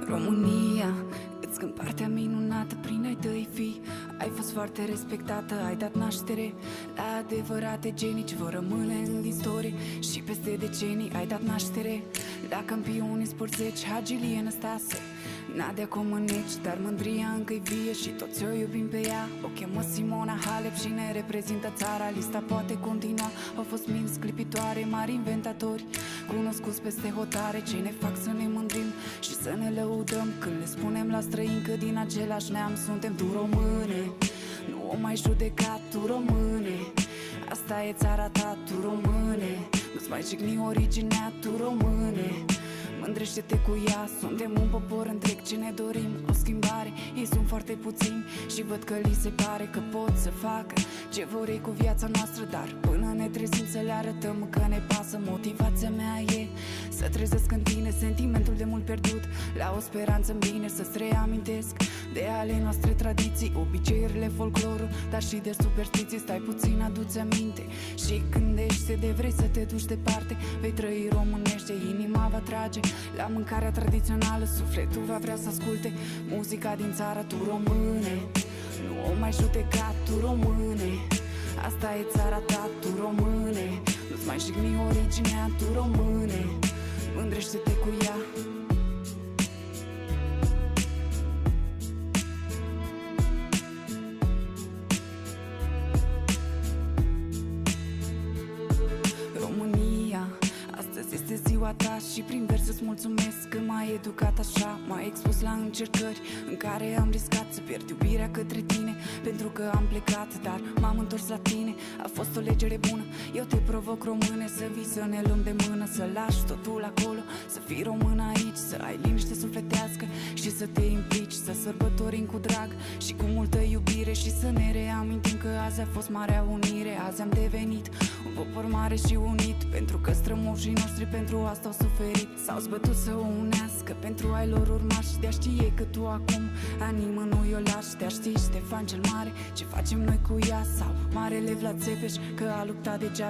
România, îți cânt partea minunată prin ai tăi fi. Ai fost foarte respectată, ai dat naștere la adevărate genii ce vor rămâne în istorie. Și peste decenii ai dat naștere la campioni sporțeci, Hagilie Năstase, Nadia Comăneci, dar mândria încă-i vie și toți o iubim pe ea. O chemă Simona Halep și ne reprezintă țara. Lista poate continua, au fost minți clipitoare, mari inventatori cunoscuți peste hotare, ce ne fac să ne mândrim și să ne lăudăm când le spunem la străini că din același neam suntem. Tu române, nu o mai judeca, tu române, asta e țara ta, tu române, nu-ți mai jigni originea, tu române, mândrește-te cu ea. Suntem un popor întreg ce ne dorim o schimbare. Ei sunt foarte puțini și văd că li se pare că pot să facă ce vor ei cu viața noastră, dar până ne trezim să le arătăm că ne pasă. Motivația mea e să trezesc în tine sentimentul de mult pierdut, la o speranță în bine, să-ți reamintesc de ale noastre tradiții, obiceiurile, folclorul, dar și de superstiții. Stai puțin, adu-ți aminte și gândește de vrei să te duci departe. Vei trăi românește, inima va trage la mâncarea tradițională, sufletul va vrea să asculte muzica din țară. Tu române, nu o mai judeca, tu române, asta e țara ta, tu române, nu-ți mai jigni originea, tu române, mândrește-te cu ea. România, astăzi este ziua ta și prin vers îți mulțumesc că m-ai educat așa. M-ai expus la încercări în care am riscat să pierd iubirea către tine, pentru că am plecat, dar m-am întors la tine. A fost o legere bună, eu te provoc, române, să vii, să ne luăm de mână, să lași totul acolo, să fii român aici, să ai liniște sufletească și să te implici, să sărbătorim cu drag și cu multă iubire și să ne reamintim că azi a fost Marea Unire. Azi am devenit un popor mare și unit, pentru că strămoșii noștri pentru asta au suferit. S-au zbătut să o unească pentru ai lor urmași, de-a știe că tu acum animă nu o lași. De-a ști Ștefan cel Mare ce facem noi cu ea, sau Marele Vlad Țepeș că a luptat degeaba.